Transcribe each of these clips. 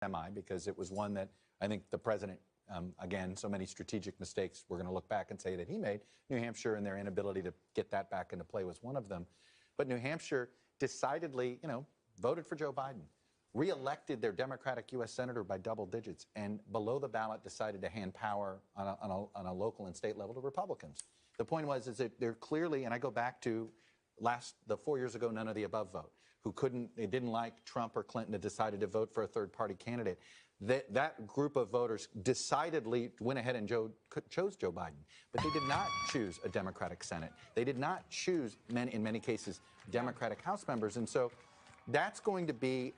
am I, because it was one that I think the president, again, so many strategic mistakes we're going to look back and say that he made. New Hampshire and their inability to get that back into play was one of them. But New Hampshire decidedly, voted for Joe Biden, re-elected their Democratic U.S. Senator by double digits, and below the ballot decided to hand power on a local and state level to Republicans. The point was is that they're clearly, and I go back to the 4 years ago, none of the above vote, they didn't like Trump or Clinton and decided to vote for a third-party candidate. That group of voters decidedly went ahead and chose Joe Biden, but they did not choose a Democratic Senate. They did not choose, in many cases, Democratic House members. And so that's going to be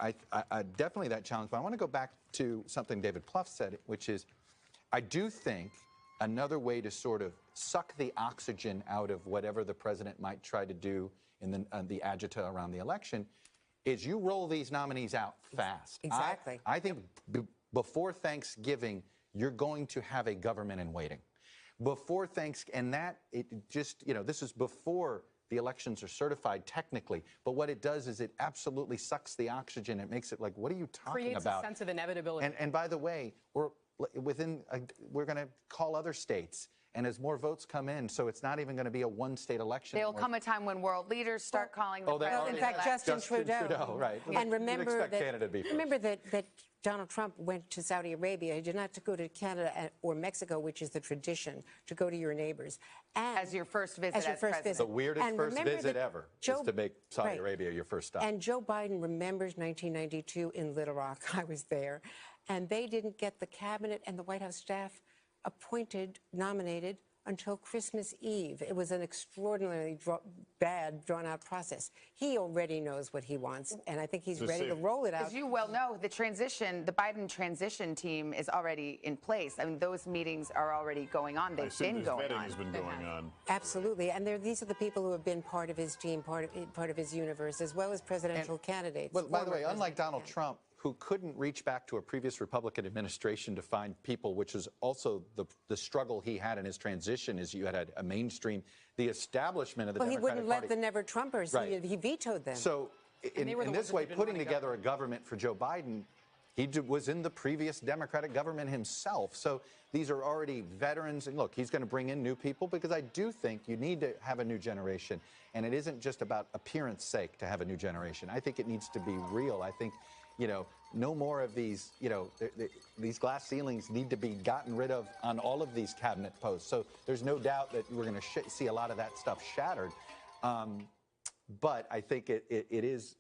definitely that challenge. But I want to go back to something David Plouffe said, which is I do think another way to sort of suck the oxygen out of whatever the president might try to do in the agita around the election is you roll these nominees out fast. Exactly. I think before Thanksgiving, you're going to have a government in waiting. Before Thanksgiving, and that, this is before the elections are certified technically, but what it does is it absolutely sucks the oxygen. It makes it like, what are you talking about? Creates a sense of inevitability. And by the way, we're going to call other states. And as more votes come in, so it's not even going to be a one-state election. There'll come a time when world leaders start calling the president. In fact, Justin Trudeau. Right. And remember that Donald Trump went to Saudi Arabia. He did not go to Canada or Mexico, which is the tradition, to go to your neighbors. And as your first visit as president. The weirdest first visit ever is to make Saudi Arabia your first stop. And Joe Biden remembers 1992 in Little Rock. I was there. And they didn't get the cabinet and the White House staff nominated until Christmas Eve. It was an extraordinarily drawn-out process. He already knows what he wants, and I think he's ready to roll it out. As you well know, the Biden transition team is already in place. I mean, those meetings are already going on. They've been going on. Has been going on. Absolutely, and these are the people who have been part of his team, part of his universe, as well as presidential candidates. But by the way, unlike Donald Trump, who couldn't reach back to a previous Republican administration to find people, which is also the struggle he had in his transition, is you had a mainstream, the establishment of the Democratic Party. Well, he wouldn't let the never-Trumpers. Right. He vetoed them. So in this way, putting together a government for Joe Biden, he was in the previous Democratic government himself. So these are already veterans. And look, he's going to bring in new people because I do think you need to have a new generation. And it isn't just about appearance sake to have a new generation. I think it needs to be real. I think, no more of these, these glass ceilings need to be gotten rid of on all of these cabinet posts. So there's no doubt that we're going to see a lot of that stuff shattered. But I think it is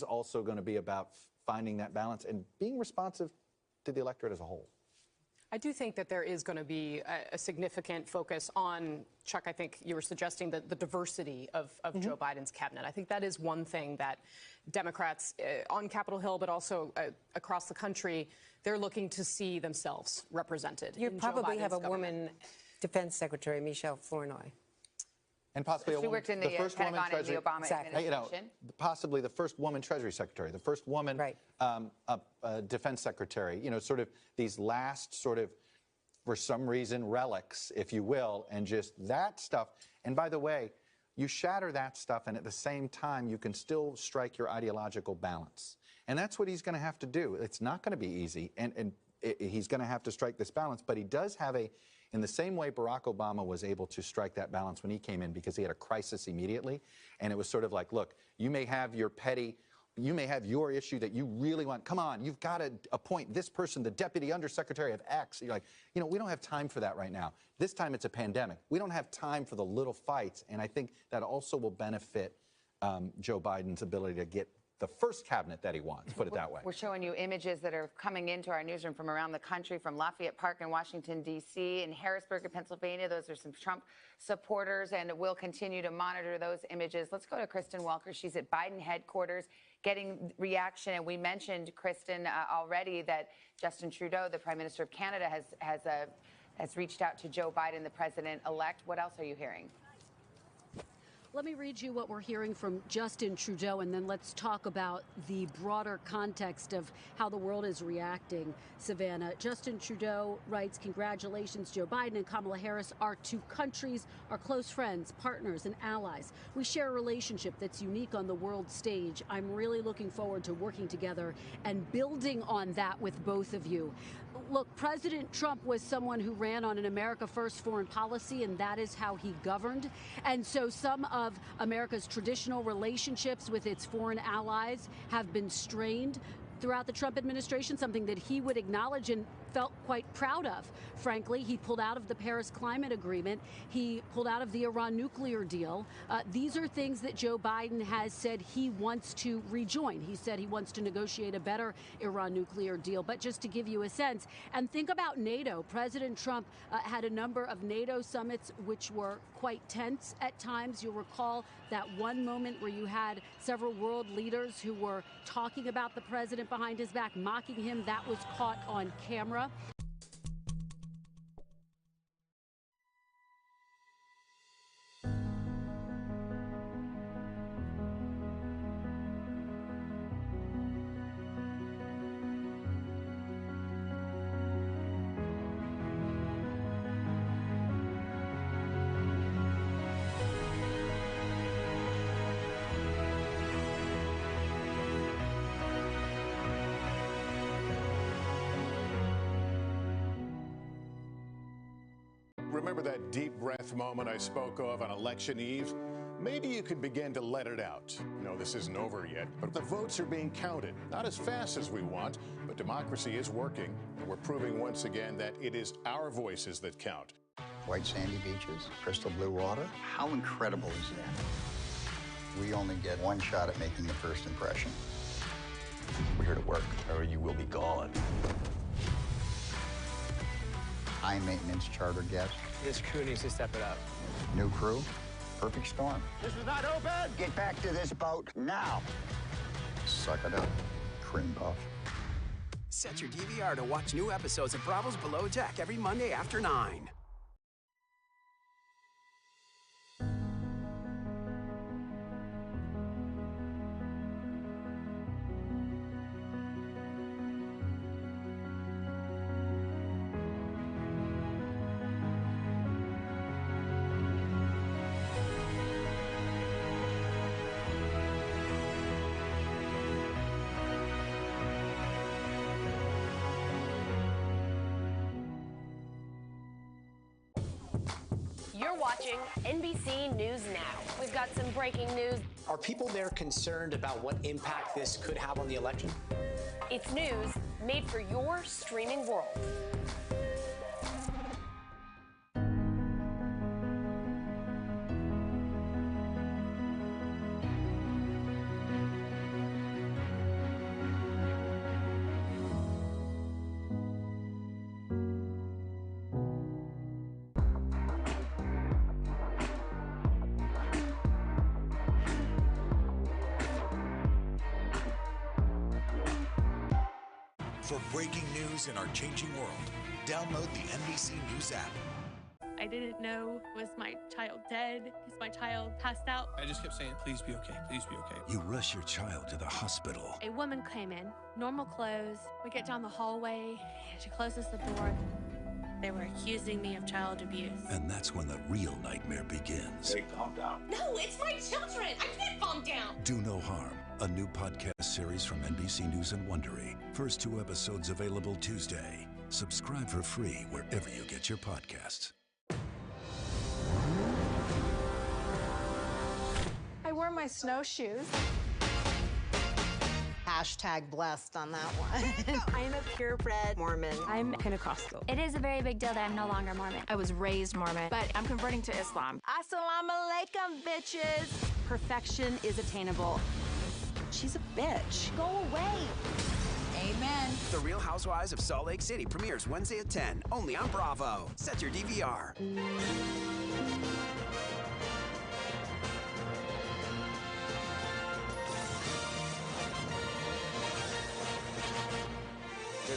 also going to be about finding that balance and being responsive to the electorate as a whole. I do think that there is going to be a significant focus on, Chuck, I think you were suggesting the diversity of Joe Biden's cabinet. I think that is one thing that Democrats on Capitol Hill, but also across the country, they're looking to see themselves represented. You probably have a woman defense secretary, Michelle Flournoy. And possibly she worked in the Pentagon in the Obama administration. Possibly the first woman Treasury Secretary, the first woman Defense Secretary. Sort of these last sort of, for some reason, relics, if you will, and just that stuff. And by the way, you shatter that stuff, and at the same time, you can still strike your ideological balance. And that's what he's going to have to do. It's not going to be easy, and he's going to have to strike this balance. But he does have in the same way Barack Obama was able to strike that balance when he came in, because he had a crisis immediately, and it was sort of like, look, you may have your issue that you really want. Come on, you've got to appoint this person, the deputy undersecretary of X. You're like, we don't have time for that right now. This time it's a pandemic. We don't have time for the little fights, and I think that also will benefit Joe Biden's ability to get the first cabinet that he wants, put it that way. We're showing you images that are coming into our newsroom from around the country, from Lafayette Park in Washington, D.C., in Harrisburg, in Pennsylvania. Those are some Trump supporters, and we'll continue to monitor those images. Let's go to Kristen Welker. She's at Biden headquarters getting reaction. And we mentioned, Kristen, already that Justin Trudeau, the Prime Minister of Canada, has reached out to Joe Biden, the president-elect. What else are you hearing? Let me read you what we're hearing from Justin Trudeau, and then let's talk about the broader context of how the world is reacting, Savannah. Justin Trudeau writes, congratulations, Joe Biden and Kamala Harris. Our two countries are close friends, partners, and allies. We share a relationship that's unique on the world stage. I'm really looking forward to working together and building on that with both of you. Look, President Trump was someone who ran on an America First foreign policy, and that is how he governed. And so some of America's traditional relationships with its foreign allies have been strained throughout the Trump administration, something that he would acknowledge and felt quite proud of. Frankly, he pulled out of the Paris Climate Agreement. He pulled out of the Iran nuclear deal. These are things that Joe Biden has said he wants to rejoin. He said he wants to negotiate a better Iran nuclear deal. But just to give you a sense, and think about NATO. President Trump had a number of NATO summits which were quite tense at times. You'll recall that one moment where you had several world leaders who were talking about the president behind his back, mocking him. That was caught on camera. Remember that deep breath moment I spoke of on election eve? Maybe you could begin to let it out. No, this isn't over yet, but the votes are being counted. Not as fast as we want, but democracy is working, and we're proving once again that it is our voices that count. White sandy beaches, crystal blue water. How incredible is that? We only get one shot at making the first impression. We're here to work, or you will be gone. High maintenance charter guest. This crew needs to step it up. New crew, perfect storm. This is not open! Get back to this boat now. Suck it up, cream puff. Set your DVR to watch new episodes of Bravo's Below Deck every Monday after 9. You're watching NBC News Now. We've got some breaking news. Are people there concerned about what impact this could have on the election? It's news made for your streaming world. For breaking news in our changing world, download the NBC News app. I didn't know, was my child dead? Is my child passed out? I just kept saying, please be okay, please be okay. You rush your child to the hospital. A woman came in, normal clothes. We get down the hallway, she closes the door. They were accusing me of child abuse. And that's when the real nightmare begins. Hey, calm down. No, it's my children. I can't calm down. Do No Harm, a new podcast series from NBC News and Wondery. First 2 episodes available Tuesday. Subscribe for free wherever you get your podcasts. I wore my snowshoes. Hashtag blessed on that one. I'm a purebred Mormon. I'm Pentecostal. It is a very big deal that I'm no longer Mormon. I was raised Mormon, but I'm converting to Islam. Assalamu alaikum, bitches. Perfection is attainable. She's a bitch. Go away. Amen. The Real Housewives of Salt Lake City premieres Wednesday at 10, only on Bravo. Set your DVR.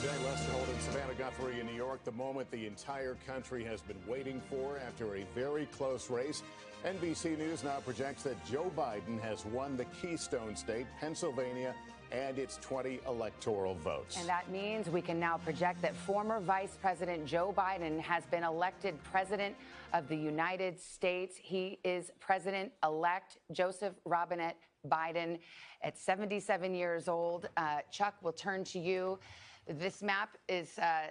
Today, Lester Holt and Savannah Guthrie in New York, the moment the entire country has been waiting for after a very close race. NBC News now projects that Joe Biden has won the Keystone State, Pennsylvania, and its 20 electoral votes. And that means we can now project that former Vice President Joe Biden has been elected President of the United States. He is President-elect Joseph Robinette Biden at 77 years old. Chuck, we'll turn to you. This map is a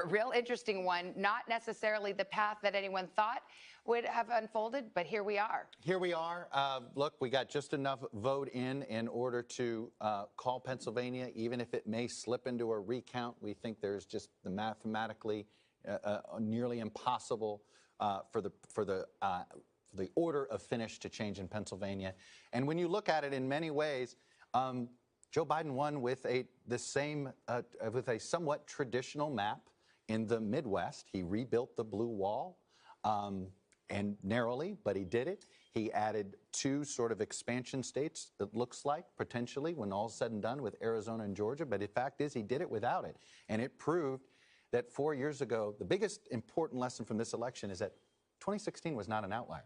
real interesting one, not necessarily the path that anyone thought would have unfolded, but here we are. Here we are. Look, we got just enough vote in order to call Pennsylvania, even if it may slip into a recount. We think there's just the mathematically nearly impossible for the order of finish to change in Pennsylvania. And when you look at it in many ways, Joe Biden won with a somewhat traditional map in the Midwest. He rebuilt the blue wall, and narrowly, but he did it. He added 2 sort of expansion states, it looks like, potentially, when all's said and done, with Arizona and Georgia. But the fact is, he did it without it. And it proved that 4 years ago, the biggest important lesson from this election is that 2016 was not an outlier.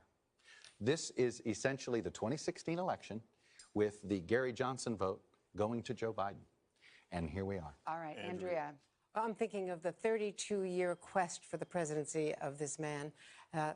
This is essentially the 2016 election with the Gary Johnson vote going to Joe Biden. And here we are. All right, Andrea. I'm thinking of the 32-year quest for the presidency of this man,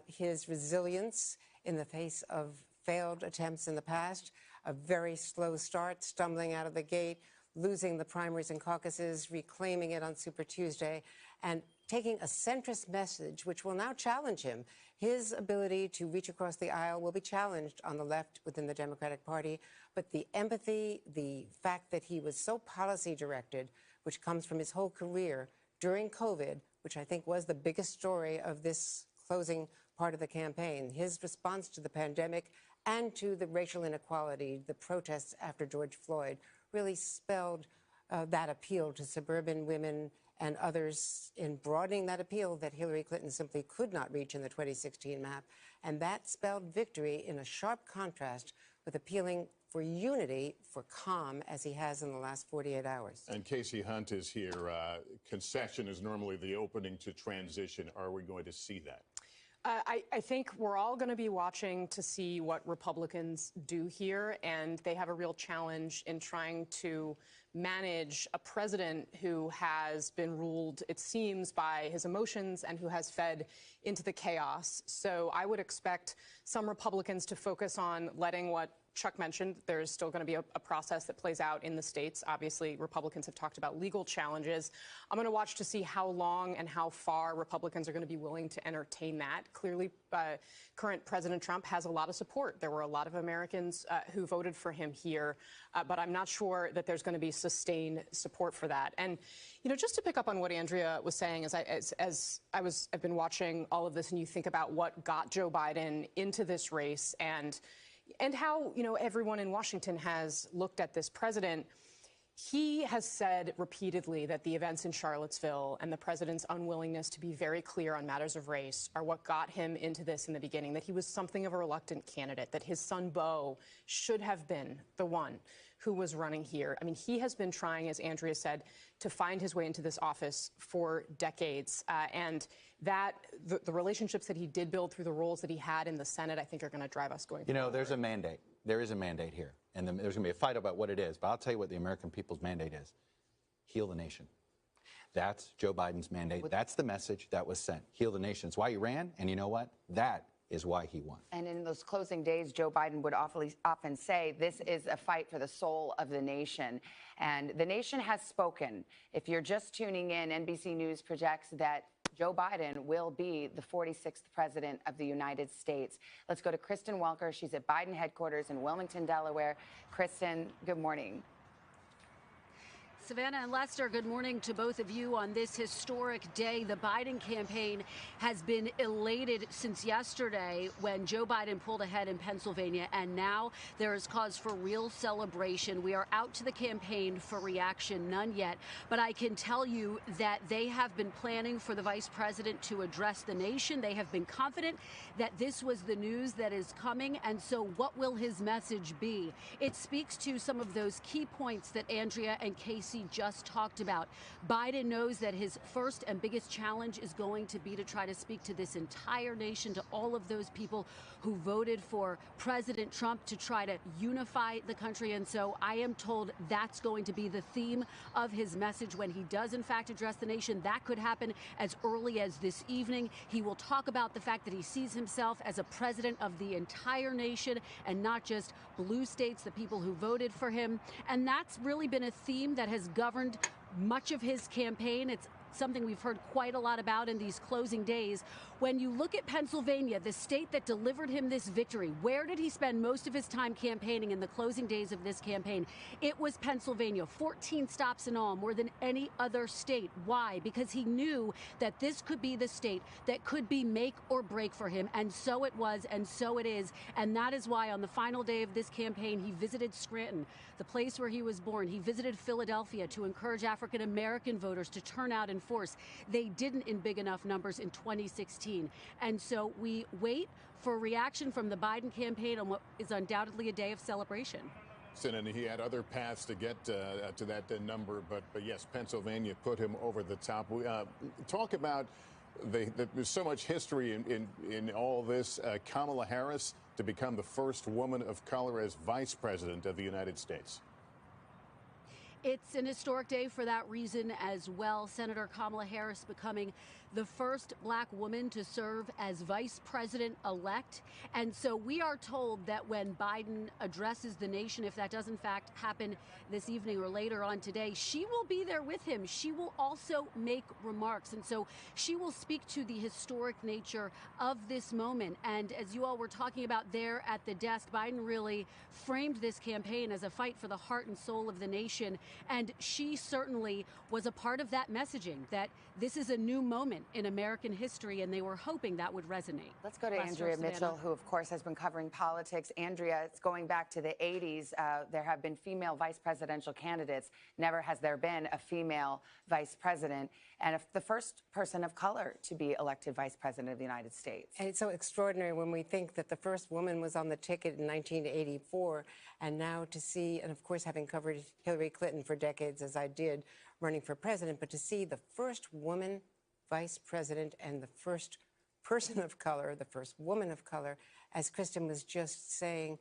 his resilience in the face of failed attempts in the past, a very slow start, stumbling out of the gate, losing the primaries and caucuses, reclaiming it on Super Tuesday, and taking a centrist message which will now challenge him. His ability to reach across the aisle will be challenged on the left within the Democratic Party, but the empathy, the fact that he was so policy-directed, which comes from his whole career during COVID, which I think was the biggest story of this closing part of the campaign, his response to the pandemic and to the racial inequality, the protests after George Floyd, really spelled that appeal to suburban women and others in broadening that appeal that Hillary Clinton simply could not reach in the 2016 map. And that spelled victory in a sharp contrast with appealing for unity, for calm, as he has in the last 48 hours. And Casey Hunt is here. Concession is normally the opening to transition. Are we going to see that? I think we're all going to be watching to see what Republicans do here, and they have a real challenge in trying to manage a president who has been ruled, it seems, by his emotions and who has fed into the chaos. So I would expect some Republicans to focus on letting what Chuck mentioned. There's still going to be a process that plays out in the states. Obviously, Republicans have talked about legal challenges. I'm going to watch to see how long and how far Republicans are going to be willing to entertain that. Clearly, current President Trump has a lot of support. There were a lot of Americans who voted for him here, but I'm not sure that there's going to be sustained support for that. And, you know, just to pick up on what Andrea was saying, I've been watching all of this, and you think about what got Joe Biden into this race and how, you know, everyone in Washington has looked at this president. He has said repeatedly that the events in Charlottesville and the president's unwillingness to be very clear on matters of race are what got him into this in the beginning, that he was something of a reluctant candidate, that his son Beau should have been the one who was running here. I mean, he has been trying, as Andrea said, to find his way into this office for decades. And that the relationships that he did build through the roles that he had in the Senate, I think, are going to drive us going forward. You know, there's a mandate. There is a mandate here. And there's going to be a fight about what it is. But I'll tell you what the American people's mandate is. Heal the nation. That's Joe Biden's mandate. That's the message that was sent. Heal the nation. It's why he ran. And you know what? That is why he won. And in those closing days, Joe Biden would often say, this is a fight for the soul of the nation. And the nation has spoken. If you're just tuning in, NBC News projects that Joe Biden will be the 46th president of the United States. Let's go to Kristen Welker. She's at Biden headquarters in Wilmington, Delaware. Kristen, good morning. Savannah and Lester, good morning to both of you on this historic day. The Biden campaign has been elated since yesterday when Joe Biden pulled ahead in Pennsylvania, and now there is cause for real celebration. We are out to the campaign for reaction, none yet, but I can tell you that they have been planning for the vice president to address the nation. They have been confident that this was the news that is coming, and so what will his message be? It speaks to some of those key points that Andrea and Casey NBC just talked about. Biden knows that his first and biggest challenge is going to be to try to speak to this entire nation, to all of those people who voted for President Trump, to try to unify the country. And so I am told that's going to be the theme of his message when he does, in fact, address the nation. That could happen as early as this evening. He will talk about the fact that he sees himself as a president of the entire nation and not just blue states, the people who voted for him. And that's really been a theme that has governed much of his campaign. It's something we've heard quite a lot about in these closing days. When you look at Pennsylvania, the state that delivered him this victory, where did he spend most of his time campaigning in the closing days of this campaign? It was Pennsylvania, 14 stops in all, more than any other state. Why? Because he knew that this could be the state that could be make or break for him, and so it was, and so it is. And that is why on the final day of this campaign, he visited Scranton, the place where he was born. He visited Philadelphia to encourage African-American voters to turn out in force. They didn't in big enough numbers in 2016. And so we wait for a reaction from the Biden campaign on what is undoubtedly a day of celebration. And he had other paths to get to that number, but yes, Pennsylvania put him over the top. Talk about there's so much history in all this. Kamala Harris to become the first woman of color as vice president of the United States. It's an historic day for that reason as well. Senator Kamala Harris becoming the first black woman to serve as vice president-elect. And so we are told that when Biden addresses the nation, if that does in fact happen this evening or later on today, she will be there with him. She will also make remarks. And so she will speak to the historic nature of this moment. And as you all were talking about there at the desk, Biden really framed this campaign as a fight for the heart and soul of the nation. And she certainly was a part of that messaging, that this is a new moment in American history, and they were hoping that would resonate. Let's go to Andrea Mitchell, who, of course, has been covering politics. Andrea, it's going back to the 80s. There have been female vice presidential candidates. Never has there been a female vice president, and the first person of color to be elected vice president of the United States. And it's so extraordinary when we think that the first woman was on the ticket in 1984, and now to see, and of course, having covered Hillary Clinton for decades, as I did, running for president, but to see the first woman vice president and the first person of color, the first woman of color, as Kristen was just saying,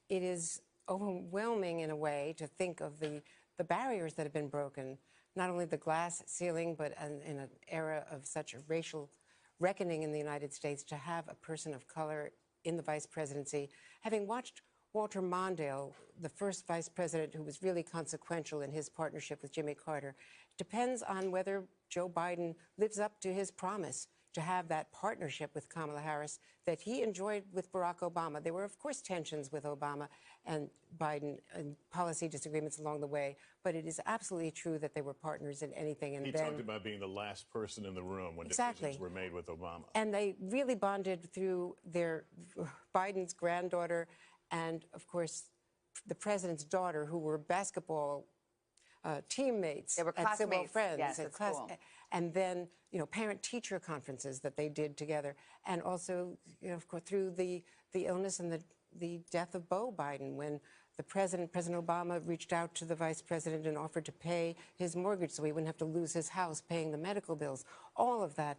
it is overwhelming in a way to think of the barriers that have been broken, not only the glass ceiling, but in an era of such a racial reckoning in the United States, to have a person of color in the vice presidency. Having watched Walter Mondale, the first vice president who was really consequential in his partnership with Jimmy Carter, depends on whether Joe Biden lives up to his promise to have that partnership with Kamala Harris that he enjoyed with Barack Obama. There were, of course, tensions with Obama and Biden and policy disagreements along the way, but it is absolutely true that they were partners in anything. And he then talked about being the last person in the room when exactly. decisions were made with Obama. And they really bonded through Biden's granddaughter and, of course, the president's daughter, who were basketball teammates. They were at Civil Friends. Yes, at school. And then, parent-teacher conferences that they did together. And also, of course, through the illness and the death of Beau Biden, when President Obama reached out to the vice president and offered to pay his mortgage so he wouldn't have to lose his house paying the medical bills. All of that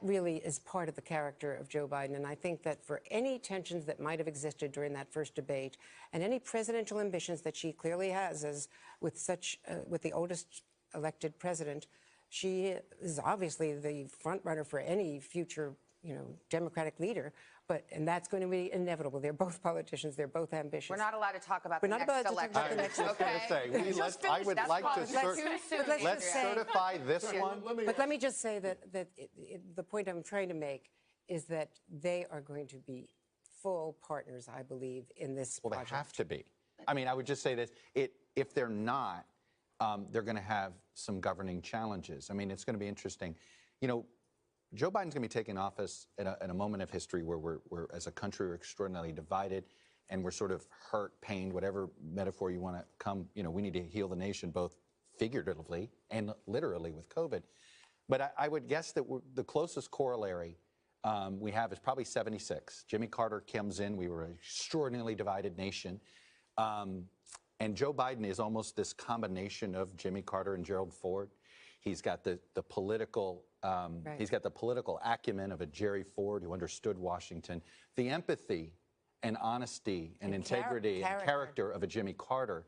really is part of the character of Joe Biden. And I think that for any tensions that might have existed during that first debate and any presidential ambitions that she clearly has, as with the oldest elected president, she is obviously the front runner for any future Democratic leader, and that's going to be inevitable. They're both politicians. They're both ambitious. We're not allowed to talk about the next election. I would like to let's certify this one. But let me just say that the point I'm trying to make is that they are going to be full partners, I believe, in this project. They have to be. I mean, I would just say this. If they're not, they're going to have some governing challenges. I mean, it's going to be interesting. Joe Biden's going to be taking office at a moment of history where we're, as a country, we're extraordinarily divided, and we're sort of hurt, pained, whatever metaphor you want to come. We need to heal the nation both figuratively and literally with COVID. But I would guess that the closest corollary we have is probably 76. Jimmy Carter comes in. We were an extraordinarily divided nation. And Joe Biden is almost this combination of Jimmy Carter and Gerald Ford. He's got the political he's got the political acumen of a Jerry Ford who understood Washington, the empathy and honesty and integrity and character of a Jimmy Carter.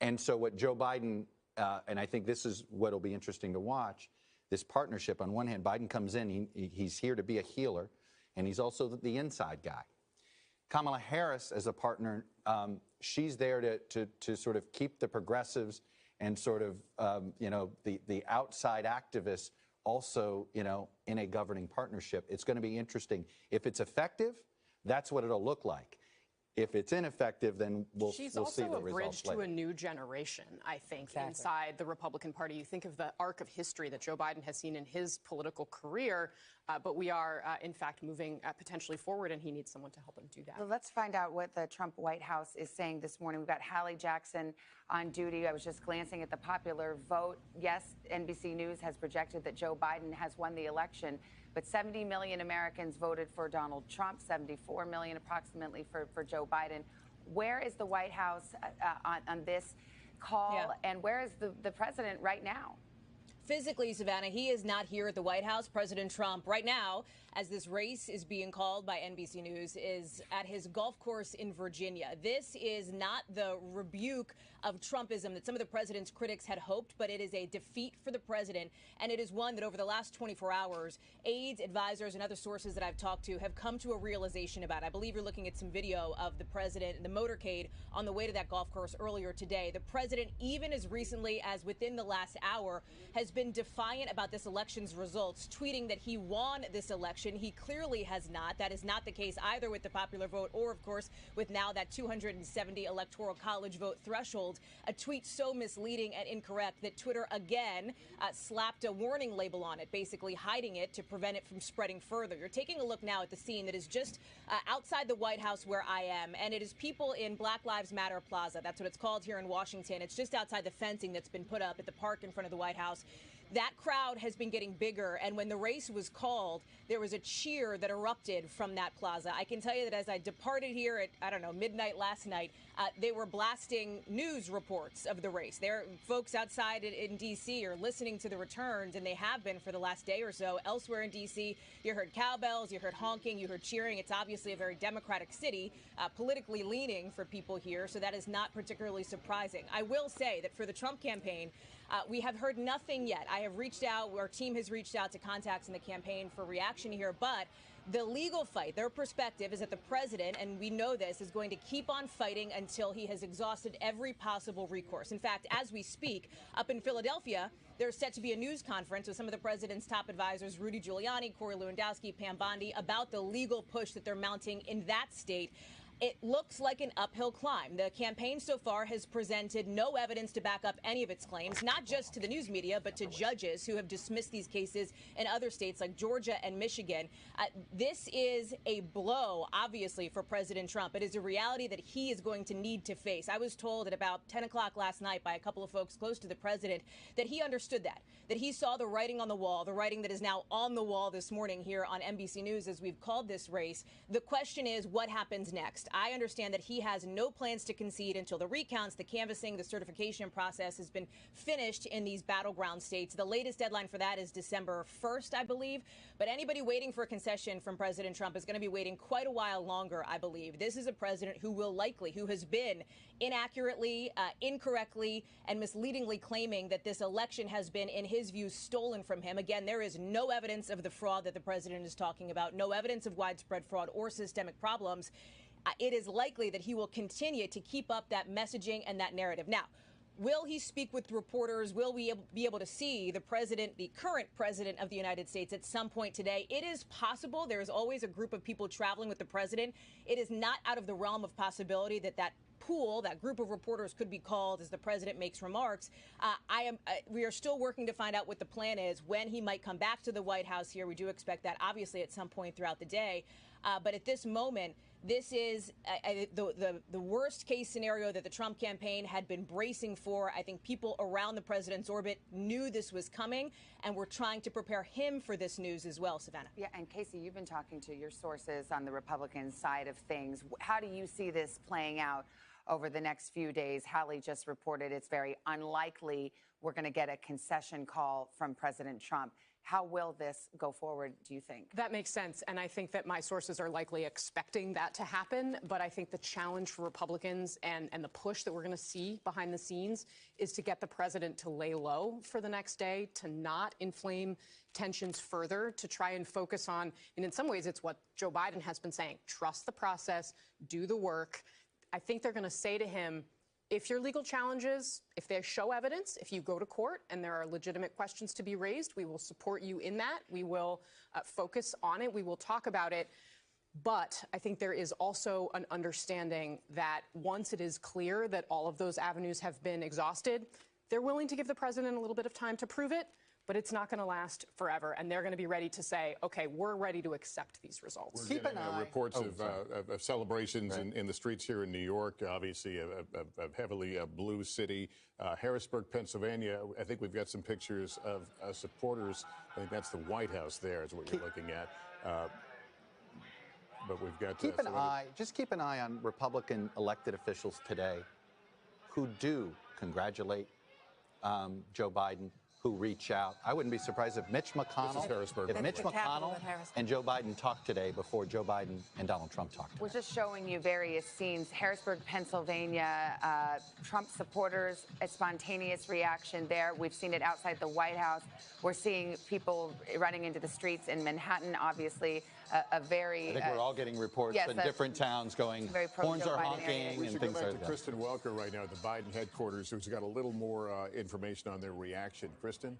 And so what Joe Biden, and I think this is what will be interesting to watch, this partnership. On one hand, Biden comes in, he's here to be a healer, and he's also the inside guy. Kamala Harris, as a partner, she's there to sort of keep the progressives and sort of, you know, the outside activists also, you know, in a governing partnership. It's going to be interesting. If it's effective, that's what it'll look like. If it's ineffective, then we'll see the results later. She's also a bridge to a new generation, I think, inside the Republican Party. You think of the arc of history that Joe Biden has seen in his political career, but we are, in fact, moving potentially forward, and he needs someone to help him do that. Well, let's find out what the Trump White House is saying this morning. We've got Hallie Jackson on duty. I was just glancing at the popular vote. Yes, NBC News has projected that Joe Biden has won the election, but 70 million Americans voted for Donald Trump, 74 million approximately for Joe Biden. Where is the White House on this call, and where is the president right now? Physically, Savannah, he is not here at the White House. President Trump, right now, as this race is being called by NBC News, is at his golf course in Virginia. This is not the rebuke of Trumpism that some of the president's critics had hoped, but it is a defeat for the president, and it is one that over the last 24 hours, aides, advisors, and other sources that I've talked to have come to a realization about. I believe you're looking at some video of the president in the motorcade on the way to that golf course earlier today. The president, even as recently as within the last hour, has been defiant about this election's results, tweeting that he won this election. He clearly has not. That is not the case either with the popular vote or, of course, with now that 270 electoral college vote threshold. A tweet so misleading and incorrect that Twitter again slapped a warning label on it, basically hiding it to prevent it from spreading further. You're taking a look now at the scene that is just outside the White House where I am, and it is people in Black Lives Matter Plaza. That's what it's called here in Washington. It's just outside the fencing that's been put up at the park in front of the White House. That crowd has been getting bigger, and when the race was called, there was a cheer that erupted from that plaza. I can tell you that as I departed here at, I don't know, midnight last night, they were blasting news reports of the race. There, folks outside in D.C. are listening to the returns, and they have been for the last day or so. Elsewhere in D.C., you heard cowbells, you heard honking, you heard cheering. It's obviously a very Democratic city, politically leaning for people here, so that is not particularly surprising. I will say that for the Trump campaign, we have heard nothing yet. I have reached out, our team has reached out to contacts in the campaign for reaction here, but the legal fight, their perspective is that the president, and we know this, is going to keep on fighting until he has exhausted every possible recourse. In fact, as we speak, up in Philadelphia, there's set to be a news conference with some of the president's top advisors, Rudy Giuliani, Corey Lewandowski, Pam Bondi, about the legal push that they're mounting in that state. It looks like an uphill climb. The campaign so far has presented no evidence to back up any of its claims, not just to the news media, but to judges who have dismissed these cases in other states like Georgia and Michigan. This is a blow, obviously, for President Trump. It is a reality that he is going to need to face. I was told at about 10 o'clock last night by a couple of folks close to the president that he understood that he saw the writing on the wall, the writing that is now on the wall this morning here on NBC News as we've called this race. The question is, what happens next? I understand that he has no plans to concede until the recounts, the canvassing, the certification process has been finished in these battleground states. The latest deadline for that is December 1st, I believe. But anybody waiting for a concession from President Trump is going to be waiting quite a while longer, I believe. This is a president who has been inaccurately, incorrectly, and misleadingly claiming that this election has been, in his view, stolen from him. Again, there is no evidence of the fraud that the president is talking about, no evidence of widespread fraud or systemic problems. It is likely that he will continue to keep up that messaging and that narrative. Now, will he speak with reporters? Will we be able to see the president, the current president of the United States, at some point today? It is possible. There is always a group of people traveling with the president. It is not out of the realm of possibility that pool, that group of reporters, could be called as the president makes remarks. We are still working to find out what the plan is, when he might come back to the White House here. We do expect that, obviously, at some point throughout the day. But at this moment, this is the worst case scenario that the Trump campaign had been bracing for. I think people around the president's orbit knew this was coming, and were trying to prepare him for this news as well, Savannah. Yeah, and Casey, you've been talking to your sources on the Republican side of things. How do you see this playing out over the next few days. Hallie just reported it's very unlikely we're going to get a concession call from President Trump. How will this go forward, do you think? That makes sense, and I think that my sources are likely expecting that to happen, but I think the challenge for Republicans and the push that we're going to see behind the scenes is to get the president to lay low for the next day, to not inflame tensions further, to try and focus on, and in some ways it's what Joe Biden has been saying, trust the process, do the work. I think they're going to say to him, if your legal challenges, if they show evidence, if you go to court and there are legitimate questions to be raised, we will support you in that. We will focus on it. We will talk about it. But I think there is also an understanding that once it is clear that all of those avenues have been exhausted, they're willing to give the president a little bit of time to prove it. But it's not going to last forever, and they're going to be ready to say, okay, we're ready to accept these results. We're getting reports of celebrations in the streets here in New York, obviously a heavily blue city. Harrisburg, Pennsylvania, I think we've got some pictures of supporters. I think that's the White House there is what you're looking at. But we've got just keep an eye on Republican elected officials today who do congratulate Joe Biden, who reach out. I wouldn't be surprised if Mitch McConnell and Joe Biden talked today before Joe Biden and Donald Trump talked. We're just showing you various scenes. Harrisburg, Pennsylvania, Trump supporters, a spontaneous reaction there. We've seen it outside the White House. We're seeing people running into the streets in Manhattan, obviously. A very... I think we're all getting reports in different towns going, horns are honking and things like that. We should go back to Kristen Welker right now at the Biden headquarters, who's got a little more information on their reaction. Kristen?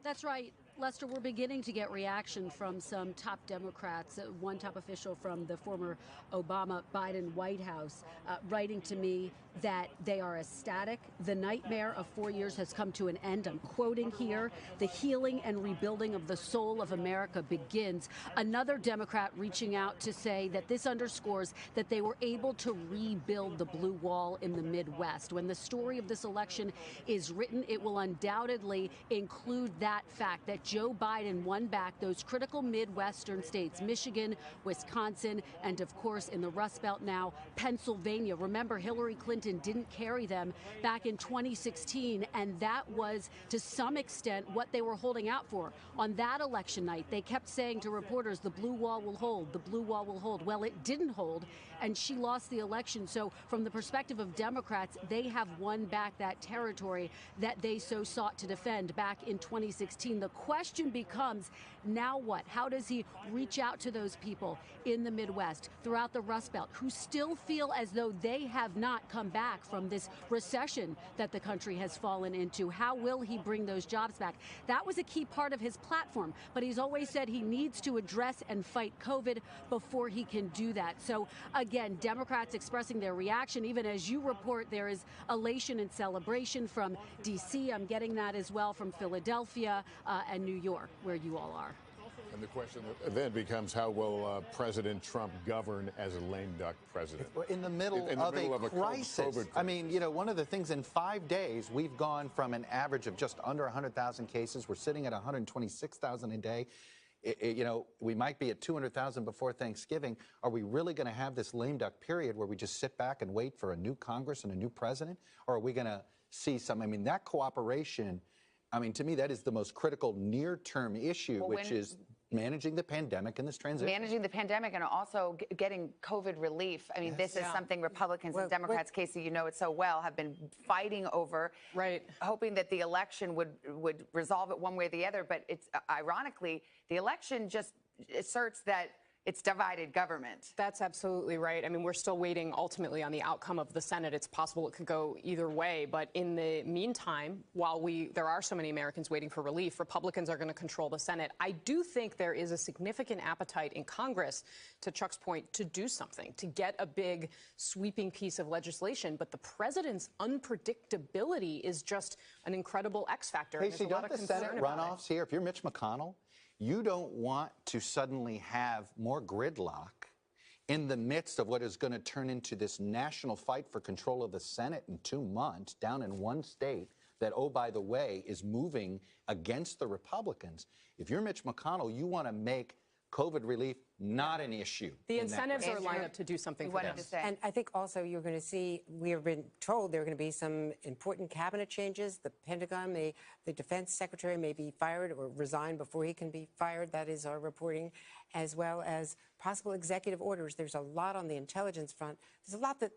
That's right. Lester, we're beginning to get reaction from some top Democrats. One top official from the former Obama-Biden White House writing to me that they are ecstatic. The nightmare of 4 years has come to an end. I'm quoting here, the healing and rebuilding of the soul of America begins. Another Democrat reaching out to say that this underscores that they were able to rebuild the blue wall in the Midwest. When the story of this election is written, it will undoubtedly include that fact that Joe Biden won back those critical Midwestern states, Michigan, Wisconsin, and of course in the Rust Belt now, Pennsylvania. Remember, Hillary Clinton didn't carry them back in 2016, and that was to some extent what they were holding out for. On that election night, they kept saying to reporters, the blue wall will hold, the blue wall will hold. Well, it didn't hold, and she lost the election. So from the perspective of Democrats, they have won back that territory that they so sought to defend back in 2016. The question becomes, now what? How does he reach out to those people in the Midwest, throughout the Rust Belt, who still feel as though they have not come back from this recession that the country has fallen into? How will he bring those jobs back? That was a key part of his platform, but he's always said he needs to address and fight COVID before he can do that. So again, Democrats expressing their reaction. Even as you report, there is elation and celebration from D.C. I'm getting that as well from Philadelphia and New York, where you all are. And the question then becomes, how will President Trump govern as a lame duck president? We're in the middle of a crisis. COVID crisis. I mean, you know, one of the things, in 5 days, we've gone from an average of just under 100,000 cases. We're sitting at 126,000 a day. You know, we might be at 200,000 before Thanksgiving. Are we really going to have this lame duck period where we just sit back and wait for a new Congress and a new president? Or are we going to see some? I mean, that cooperation, I mean, to me, that is the most critical near-term issue, which is managing the pandemic and this transition. Managing the pandemic and also getting COVID relief. I mean, this is something Republicans and Democrats, Casey, you know it so well, have been fighting over. Right. Hoping that the election would resolve it one way or the other. But it's ironically, the election just asserts that it's divided government. That's absolutely right. I mean, we're still waiting ultimately on the outcome of the Senate. It's possible it could go either way. But in the meantime, while there are so many Americans waiting for relief, Republicans are going to control the Senate. I do think there is a significant appetite in Congress, to Chuck's point, to do something, to get a big sweeping piece of legislation. But the president's unpredictability is just an incredible X factor. Casey, don't the Senate runoffs here, if you're Mitch McConnell, you don't want to suddenly have more gridlock in the midst of what is going to turn into this national fight for control of the Senate in 2 months, down in one state that, oh, by the way, is moving against the Republicans. If you're Mitch McConnell, you want to make COVID relief, not an issue. The in that incentives race. are lined up to do something for them. And I think also you're going to see, we have been told there are going to be some important cabinet changes. The Pentagon the defense secretary may be fired or resign before he can be fired. That is our reporting, as well as possible executive orders. There's a lot on the intelligence front. There's a lot that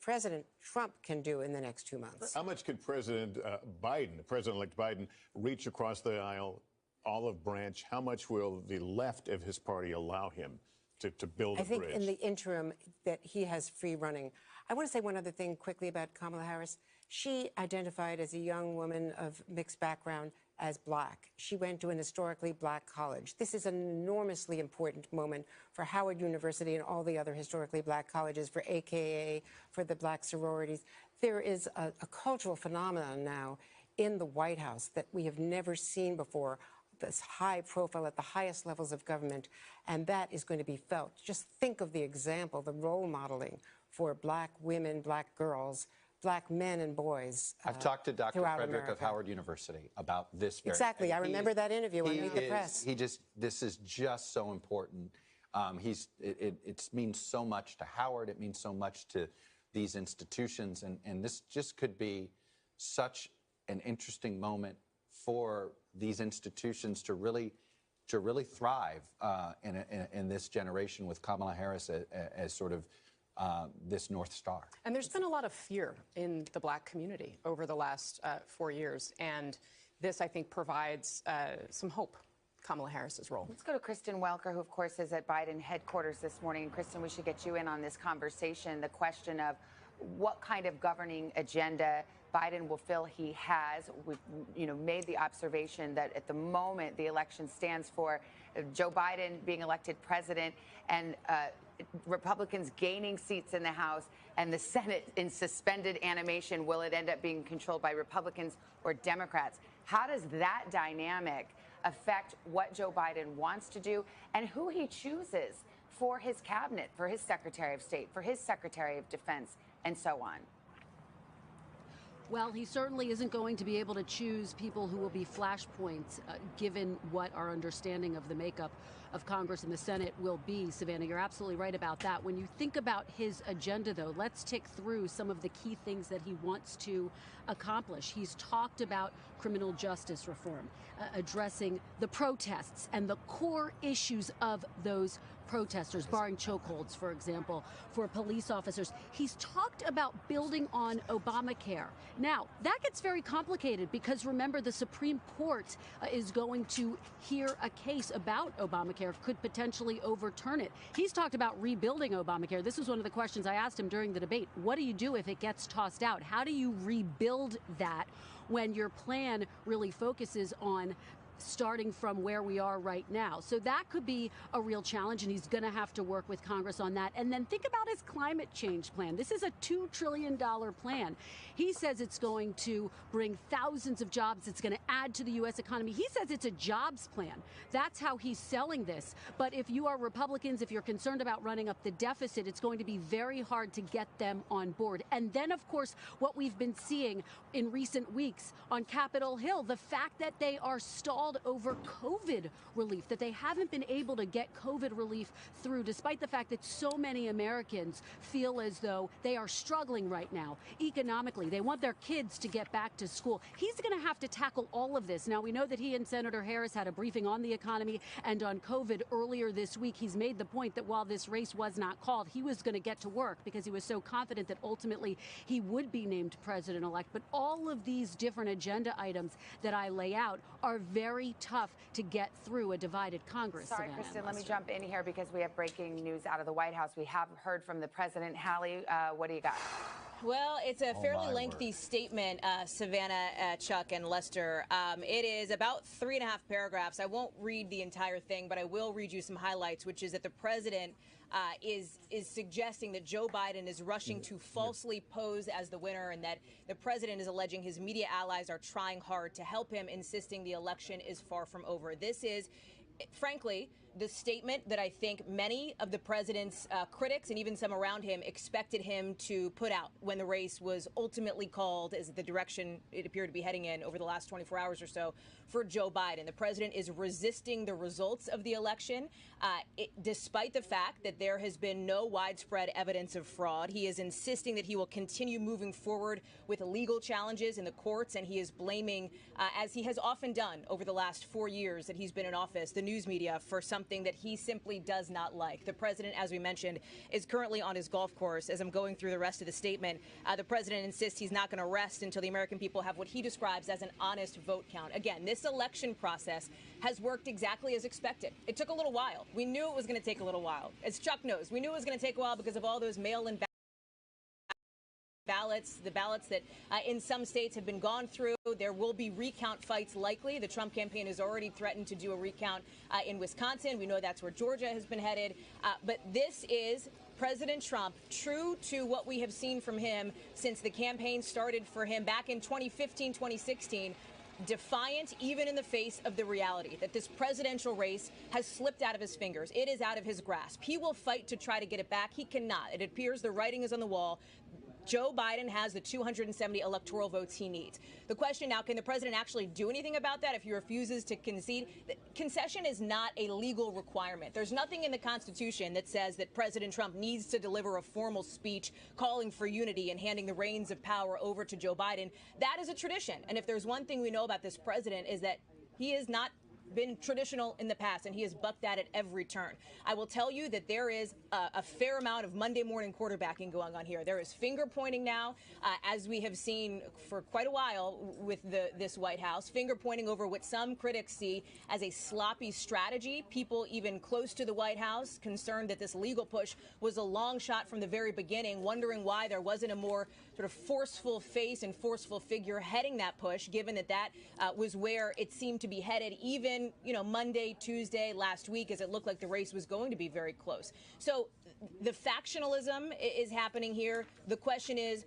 President Trump can do in the next 2 months. How much could President President-elect Biden, reach across the aisle, olive branch? How much will the left of his party allow him to build a bridge? I think in the interim that he has free running. I want to say one other thing quickly about Kamala Harris. She identified as a young woman of mixed background as black. She went to an historically black college. This is an enormously important moment for Howard University and all the other historically black colleges, for AKA, for the black sororities. There is a cultural phenomenon now in the White House that we have never seen before, this high profile at the highest levels of government, and that is going to be felt. Just think of the example, the role modeling for black women, black girls, black men and boys. I've talked to Dr. Frederick America. of Howard University about this very Exactly. I remember that interview on Meet the Press. This is just so important. It means so much to Howard. It means so much to these institutions. And this just could be such an interesting moment for these institutions to really thrive in this generation, with Kamala Harris as sort of this North Star. And there's been a lot of fear in the black community over the last 4 years, and this, I think, provides some hope, Kamala Harris's role. Let's go to Kristen Welker, who, of course, is at Biden headquarters this morning. And Kristen, we should get you in on this conversation, the question of what kind of governing agenda Biden will feel he has. We've made the observation that at the moment the election stands for Joe Biden being elected president and Republicans gaining seats in the House and the Senate in suspended animation. Will it end up being controlled by Republicans or Democrats? How does that dynamic affect what Joe Biden wants to do and who he chooses for his cabinet, for his Secretary of State, for his Secretary of Defense, and so on? Well, he certainly isn't going to be able to choose people who will be flashpoints, given what our understanding of the makeup of Congress and the Senate will be. Savannah, you're absolutely right about that. When you think about his agenda, though, let's tick through some of the key things that he wants to accomplish. He's talked about criminal justice reform, addressing the protests and the core issues of those protesters, barring chokeholds, for example, for police officers. He's talked about building on Obamacare. Now, that gets very complicated because, remember, the Supreme Court is going to hear a case about Obamacare, could potentially overturn it. He's talked about rebuilding Obamacare. This was one of the questions I asked him during the debate. What do you do if it gets tossed out? How do you rebuild that when your plan really focuses on starting from where we are right now? So that could be a real challenge, and he's going to have to work with Congress on that. And then think about his climate change plan. This is a $2 trillion plan. He says it's going to bring thousands of jobs. It's going to add to the U.S. economy. He says it's a jobs plan. That's how he's selling this. But if you are Republicans, if you're concerned about running up the deficit, it's going to be very hard to get them on board. And then, of course, what we've been seeing in recent weeks on Capitol Hill, the fact that they are stalled over COVID relief, that they haven't been able to get COVID relief through, despite the fact that so many Americans feel as though they are struggling right now economically. They want their kids to get back to school. He's going to have to tackle all of this. Now, we know that he and Senator Harris had a briefing on the economy and on COVID earlier this week. He's made the point that while this race was not called, he was going to get to work because he was so confident that ultimately he would be named president-elect. But all of these different agenda items that I lay out are very tough to get through a divided Congress. Sorry, Kristen, let me jump in here because we have breaking news out of the White House. We have heard from the president. Hallie, what do you got? Well, it's a fairly lengthy statement, Savannah, Chuck, and Lester. It is about 3.5 paragraphs. I won't read the entire thing, but I will read you some highlights, which is that the president is suggesting that Joe Biden is rushing to falsely pose as the winner, and that the president is alleging his media allies are trying hard to help him, insisting the election is far from over. This is frankly, the statement that I think many of the president's critics and even some around him expected him to put out when the race was ultimately called as the direction it appeared to be heading in over the last 24 hours or so for Joe Biden. The president is resisting the results of the election, despite the fact that there has been no widespread evidence of fraud. He is insisting that he will continue moving forward with legal challenges in the courts, and he is blaming, as he has often done over the last 4 years that he's been in office, the news media for something that he simply does not like. The president, as we mentioned, is currently on his golf course. As I'm going through the rest of the statement, the president insists he's not going to rest until the American people have what he describes as an honest vote count. Again, this election process has worked exactly as expected. It took a little while. We knew it was going to take a little while. As Chuck knows, we knew it was going to take a while because of all those mail-in ballots, the ballots that in some states have been gone through. There will be recount fights likely. The Trump campaign has already threatened to do a recount in Wisconsin. We know that's where Georgia has been headed. But this is President Trump, true to what we have seen from him since the campaign started for him back in 2015, 2016, defiant even in the face of the reality that this presidential race has slipped out of his fingers. It is out of his grasp. He will fight to try to get it back. He cannot. It appears the writing is on the wall. Joe Biden has the 270 electoral votes he needs. The question now, can the president actually do anything about that if he refuses to concede? Concession is not a legal requirement. There's nothing in the Constitution that says that President Trump needs to deliver a formal speech calling for unity and handing the reins of power over to Joe Biden. That is a tradition. And if there's one thing we know about this president is that he is not been traditional in the past, and he has bucked at it every turn. I will tell you that there is a fair amount of Monday morning quarterbacking going on here. There is finger pointing now, as we have seen for quite a while with this White House, finger pointing over what some critics see as a sloppy strategy. People even close to the White House concerned that this legal push was a long shot from the very beginning, wondering why there wasn't a more sort of forceful face and forceful figure heading that push, given that that was where it seemed to be headed even, Monday, Tuesday, last week, as it looked like the race was going to be very close. So the factionalism is happening here. The question is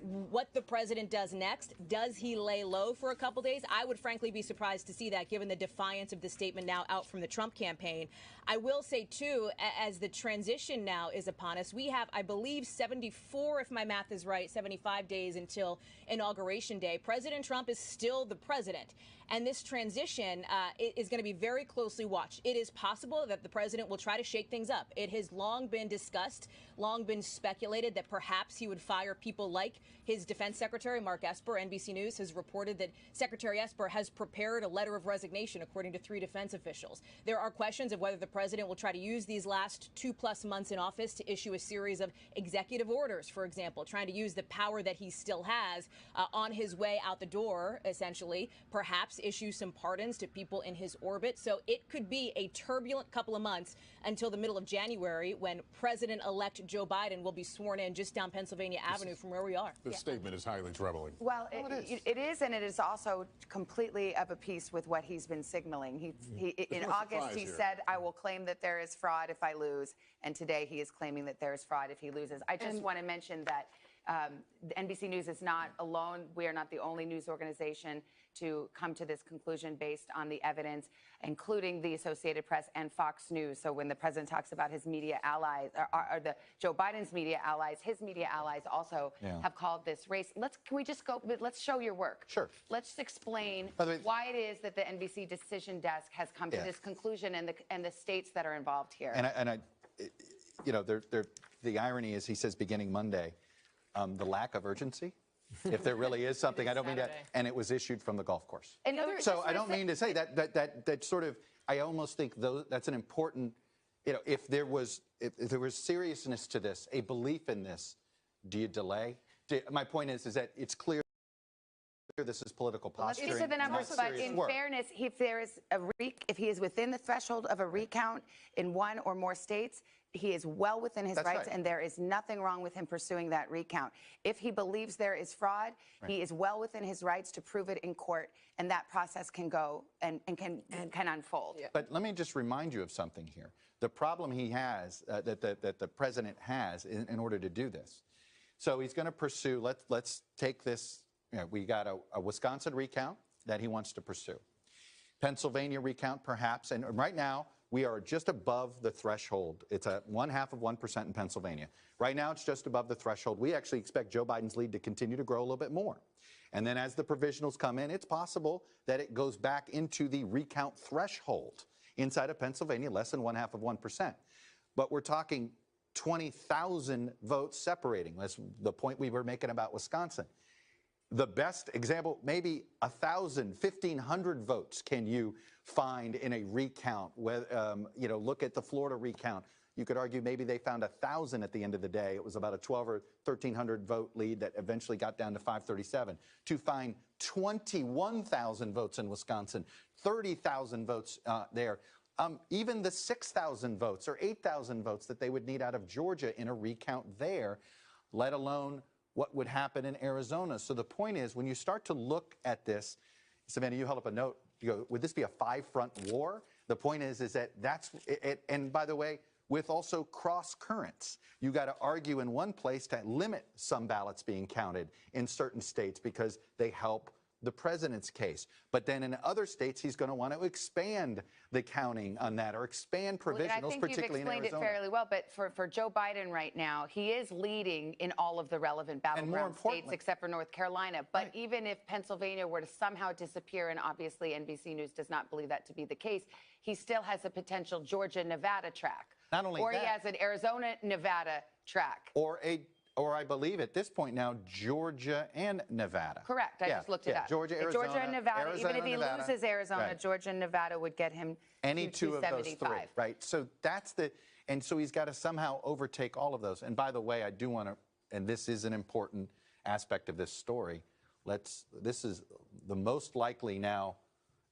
what the president does next. Does he lay low for a couple days? I would frankly be surprised to see that, given the defiance of the statement now out from the Trump campaign. I will say, too, as the transition now is upon us, we have, I believe, 74, if my math is right, 75 days until Inauguration Day. President Trump is still the president. And this transition is going to be very closely watched. It is possible that the president will try to shake things up. It has long been discussed, long been speculated that perhaps he would fire people like his defense secretary, Mark Esper. NBC News has reported that Secretary Esper has prepared a letter of resignation, according to 3 defense officials. There are questions of whether the president will try to use these last 2+ months in office to issue a series of executive orders, for example, trying to use the power that he still has on his way out the door, essentially, perhaps issue some pardons to people in his orbit. So it could be a turbulent couple of months until the middle of January, when President-elect Joe Biden will be sworn in just down Pennsylvania Avenue from where we are. The statement is highly troubling. Well, it is, and it is also completely of a piece with what he's been signaling. In August, he said, I will claim that there is fraud if I lose, and today he is claiming that there is fraud if he loses. I just want to mention that NBC News is not alone. We are not the only news organization to come to this conclusion based on the evidence, including the Associated Press and Fox News. So when the president talks about his media allies, or the Joe Biden's media allies, his media allies also have called this race. Can we just go? Let's show your work. Sure. Let's explain why it is that the NBC decision desk has come to this conclusion, and the states that are involved here. The irony is, he says beginning Monday. The lack of urgency, if there really is something, I don't mean that, and it was issued from the golf course. So I don't mean to say that sort of, I almost think that's an important, if there was seriousness to this, a belief in this, do you delay? My point is that it's clear this is political posturing. Let's get to the numbers, but in fairness, if he is within the threshold of a recount in one or more states, he is well within his rights, and there is nothing wrong with him pursuing that recount. If he believes there is fraud, he is well within his rights to prove it in court, and that process can go and can unfold. But let me just remind you of something here. The problem he has, that the president has in order to do this. So he's going to pursue, let's take this, we got a Wisconsin recount that he wants to pursue. Pennsylvania recount, perhaps. And right now, we are just above the threshold. It's at 0.5% in Pennsylvania. Right now, it's just above the threshold. We actually expect Joe Biden's lead to continue to grow a little bit more. And then as the provisionals come in, it's possible that it goes back into the recount threshold inside of Pennsylvania, less than 0.5%. But we're talking 20,000 votes separating. That's the point we were making about Wisconsin. The best example, maybe 1,000, 1,500 votes can you find in a recount. Look at the Florida recount. You could argue maybe they found 1,000 at the end of the day. It was about a 12 or 1,300 vote lead that eventually got down to 537. To find 21,000 votes in Wisconsin, 30,000 votes there. Even the 6,000 votes or 8,000 votes that they would need out of Georgia in a recount there, let alone what would happen in Arizona. So the point is, when you start to look at this, Savannah, you held up a note. You go, would this be a five-front war? The point is that that's it. And by the way, with also cross currents, you got to argue in one place to limit some ballots being counted in certain states because they help the president's case. But then in other states, he's going to want to expand the counting on that or expand provisionals, particularly in Arizona. I think you've explained it fairly well, but for Joe Biden right now, he is leading in all of the relevant battleground states except for North Carolina. But even if Pennsylvania were to somehow disappear, and obviously NBC News does not believe that to be the case, he still has a potential Georgia-Nevada track. Not only or that, he has an Arizona-Nevada track. Or I believe at this point now, Georgia and Nevada. Correct. I just looked it up. Georgia, Arizona, Georgia and Nevada. Arizona, even if he Nevada, loses Arizona, right. Georgia and Nevada would get him any to two of those 275. three, right? So that's and so he's got to somehow overtake all of those. And by the way, I do want to, and this is an important aspect of this story. This is the most likely now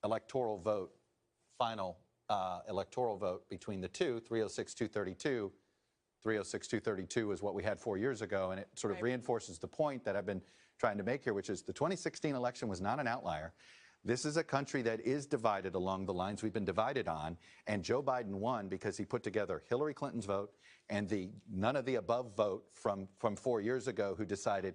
electoral vote, final electoral vote between the two, 306-232. 306-232 is what we had 4 years ago, and it sort of reinforces the point that I've been trying to make here, which is the 2016 election was not an outlier. This is a country that is divided along the lines we've been divided on, and Joe Biden won because he put together Hillary Clinton's vote and the none of the above vote from 4 years ago who decided,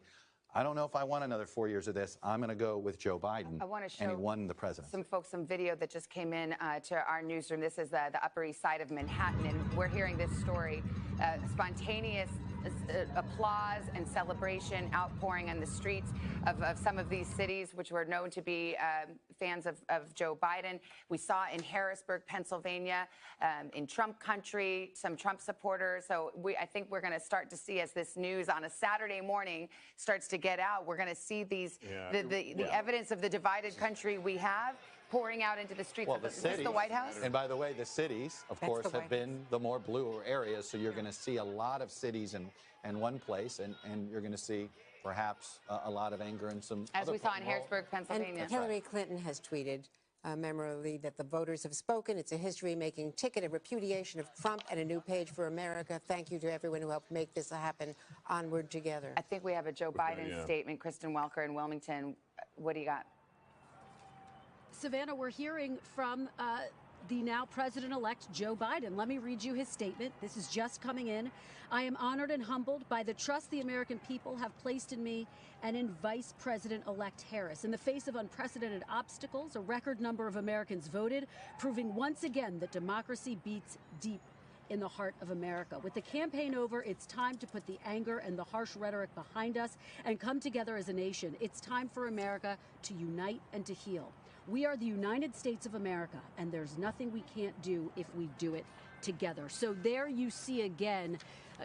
I don't know if I want another 4 years of this. I'm going to go with Joe Biden. I want to show and he won the presidency. Some folks some video that just came in to our newsroom. This is the Upper East Side of Manhattan, and we're hearing this story. Spontaneous applause and celebration outpouring on the streets of some of these cities, which were known to be fans of Joe Biden. We saw in Harrisburg, Pennsylvania, in Trump country, some Trump supporters. So I think we're going to start to see, as this news on a Saturday morning starts to get out, we're going to see these the evidence of the divided country we have pouring out into the streets. Well, Is this the White House? And by the way, the cities, of course, have been the more blue areas. So you're going to see a lot of cities in one place, and you're going to see perhaps a lot of anger in some As other we saw in Harrisburg, Pennsylvania. And Hillary Clinton has tweeted memorably that the voters have spoken. It's a history-making ticket, a repudiation of Trump, and a new page for America. Thank you to everyone who helped make this happen. Onward together. I think we have a Joe Biden statement. Kristen Welker in Wilmington. What do you got? Savannah, we're hearing from the now president-elect Joe Biden. Let me read you his statement. This is just coming in. I am honored and humbled by the trust the American people have placed in me and in Vice President-elect Harris. In the face of unprecedented obstacles, a record number of Americans voted, proving once again that democracy beats deep in the heart of America. With the campaign over, it's time to put the anger and the harsh rhetoric behind us and come together as a nation. It's time for America to unite and to heal. We are the United States of America, and there's nothing we can't do if we do it together. So there you see again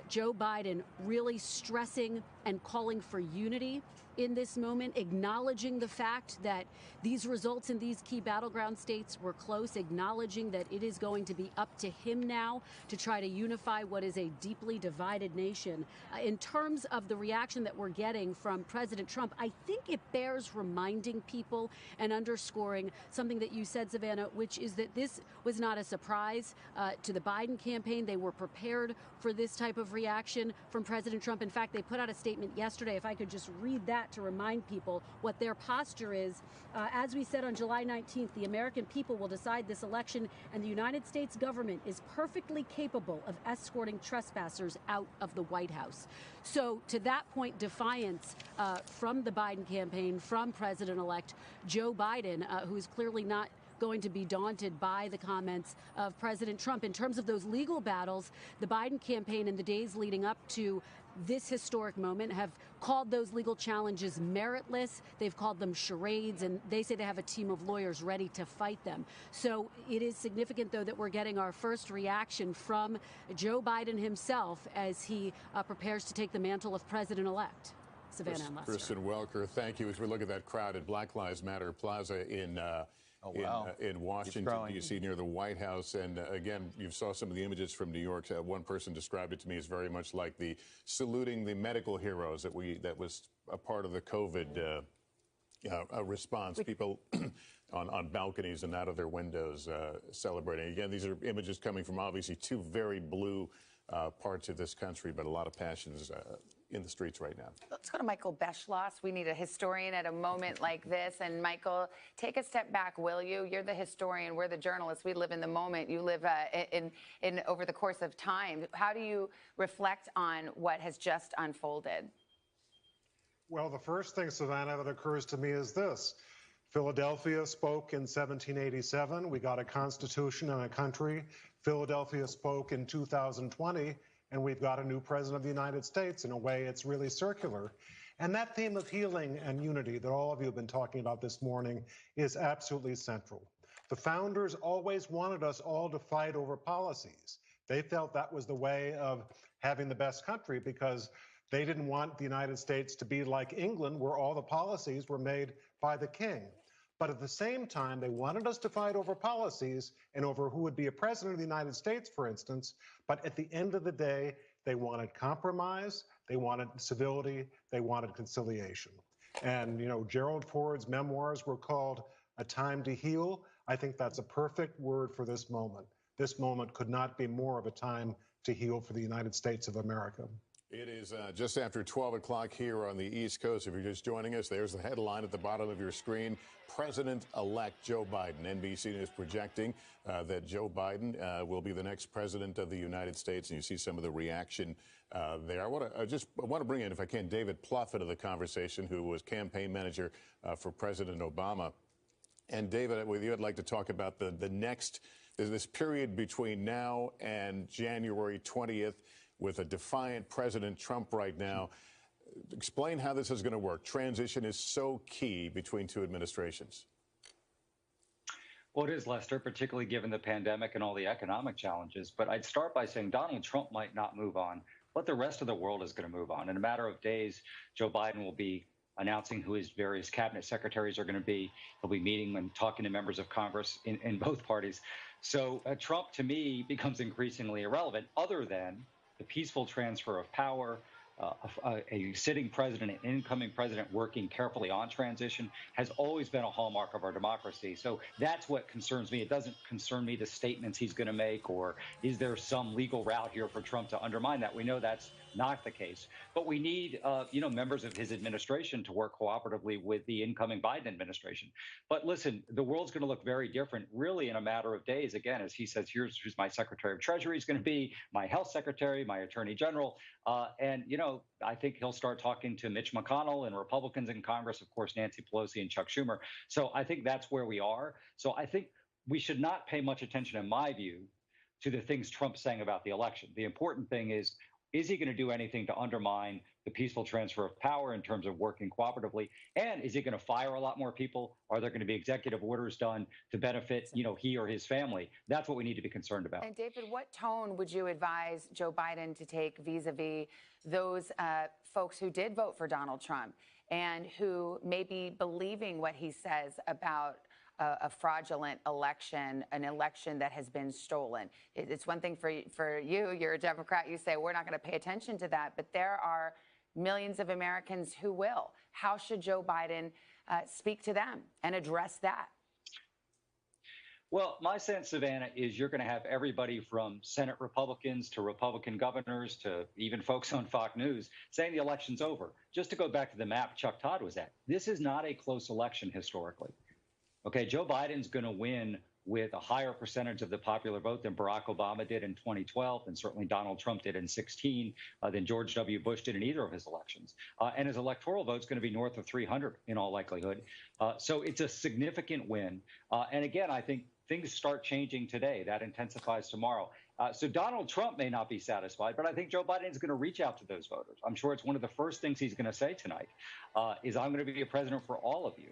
Joe Biden really stressing and calling for unity in this moment, acknowledging the fact that these results in these key battleground states were close, acknowledging that it is going to be up to him now to try to unify what is a deeply divided nation. In terms of the reaction that we're getting from President Trump, I think it bears reminding people and underscoring something that you said, Savannah, which is that this was not a surprise to the Biden campaign. They were prepared for this type of reaction from President Trump. In fact, they put out a statement yesterday, if I could just read that to remind people what their posture is. As we said on July 19th, the American people will decide this election, and the United States government is perfectly capable of escorting trespassers out of the White House. So to that point, defiance from the Biden campaign, from President-elect Joe Biden, who is clearly not going to be daunted by the comments of President Trump. In terms of those legal battles, the Biden campaign in the days leading up to this historic moment have called those legal challenges meritless. They've called them charades, and they say they have a team of lawyers ready to fight them. So it is significant, though, that we're getting our first reaction from Joe Biden himself as he prepares to take the mantle of president-elect. Savannah and Lester. Kristen Welker, thank you. As we look at that crowd at Black Lives Matter Plaza in Washington, D.C., near the White House. And again, you saw some of the images from New York. One person described it to me as very much like the saluting the medical heroes that was a part of the COVID response. People on balconies and out of their windows celebrating. Again, these are images coming from obviously two very blue parts of this country, but a lot of passions in the streets right now. Let's go to Michael Beschloss. We need a historian at a moment like this. And Michael, take a step back, will you? You're the historian. We're the journalists. We live in the moment. You live in over the course of time. How do you reflect on what has just unfolded? Well, the first thing, Savannah, that occurs to me is this. Philadelphia spoke in 1787. We got a constitution and a country. Philadelphia spoke in 2020. And we've got a new president of the United States. In a way, it's really circular. And that theme of healing and unity that all of you have been talking about this morning is absolutely central. The founders always wanted us all to fight over policies. They felt that was the way of having the best country because they didn't want the United States to be like England, where all the policies were made by the king. But at the same time, they wanted us to fight over policies and over who would be a president of the United States, for instance. But at the end of the day, they wanted compromise, they wanted civility, they wanted conciliation. And, you know, Gerald Ford's memoirs were called A Time to Heal. I think that's a perfect word for this moment. This moment could not be more of a time to heal for the United States of America. It is just after 12 o'clock here on the East Coast. If you're just joining us, there's the headline at the bottom of your screen. President-elect Joe Biden. NBC is projecting that Joe Biden will be the next president of the United States. And you see some of the reaction there. I want to bring in, if I can, David Plouffe into the conversation, who was campaign manager for President Obama. And David, with you, I'd like to talk about this period between now and January 20th. With a defiant President Trump right now. Explain how this is going to work. Transition is so key between two administrations. Well, it is, Lester, particularly given the pandemic and all the economic challenges. But I'd start by saying Donald Trump might not move on, but the rest of the world is going to move on. In a matter of days, Joe Biden will be announcing who his various cabinet secretaries are going to be. He'll be meeting and talking to members of Congress in both parties. So Trump, to me, becomes increasingly irrelevant, other than the peaceful transfer of power, a sitting president, an incoming president working carefully on transition has always been a hallmark of our democracy. So that's what concerns me. It doesn't concern me the statements he's going to make, or is there some legal route here for Trump to undermine that? We know that's not the case. But we need, members of his administration to work cooperatively with the incoming Biden administration. But listen, the world's going to look very different really in a matter of days. Again, as he says, here's who's my Secretary of Treasury is going to be, my Health Secretary, my Attorney General. I think he'll start talking to Mitch McConnell and Republicans in Congress, of course, Nancy Pelosi and Chuck Schumer. So I think that's where we are. So I think we should not pay much attention, in my view, to the things Trump's saying about the election. The important thing is he going to do anything to undermine the peaceful transfer of power in terms of working cooperatively? And is he going to fire a lot more people? Are there going to be executive orders done to benefit, he or his family? That's what we need to be concerned about. And David, what tone would you advise Joe Biden to take vis-a-vis those folks who did vote for Donald Trump and who may be believing what he says about a fraudulent election, an election that has been stolen? It's one thing for you, you're a Democrat, you say, we're not going to pay attention to that, but there are millions of Americans who will. How should Joe Biden speak to them and address that? Well, my sense, Savannah, is you're going to have everybody from Senate Republicans to Republican governors to even folks on Fox News saying the election's over. Just to go back to the map Chuck Todd was at, this is not a close election historically. Okay, Joe Biden's going to win with a higher percentage of the popular vote than Barack Obama did in 2012, and certainly Donald Trump did in 2016, than George W. Bush did in either of his elections. And his electoral vote's going to be north of 300 in all likelihood. So it's a significant win. And again, I think things start changing today. That intensifies tomorrow. So Donald Trump may not be satisfied, but I think Joe Biden is going to reach out to those voters. I'm sure it's one of the first things he's going to say tonight is, I'm going to be a president for all of you.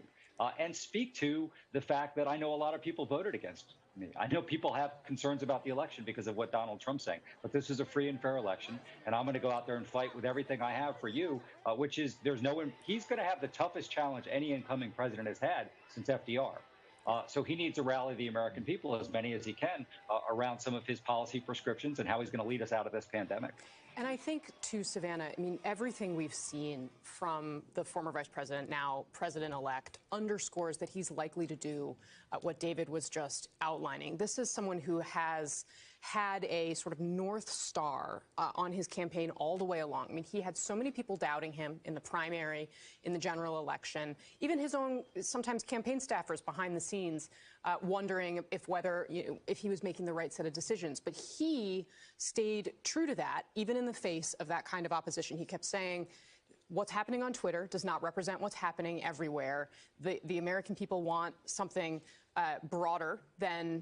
And speak to the fact that I know a lot of people voted against me. I know people have concerns about the election because of what Donald Trump's saying, but this is a free and fair election, and I'm going to go out there and fight with everything I have for you, which is he's going to have the toughest challenge any incoming president has had since FDR. So he needs to rally the American people, as many as he can, around some of his policy prescriptions and how he's going to lead us out of this pandemic. And I think, too, Savannah, I mean, everything we've seen from the former vice president, now president-elect, underscores that he's likely to do what David was just outlining. This is someone who has had a sort of North Star on his campaign all the way along. I mean, he had so many people doubting him in the primary, in the general election, even his own sometimes campaign staffers behind the scenes wondering if he was making the right set of decisions. But he stayed true to that, even in the face of that kind of opposition. He kept saying, what's happening on Twitter does not represent what's happening everywhere. The American people want something broader than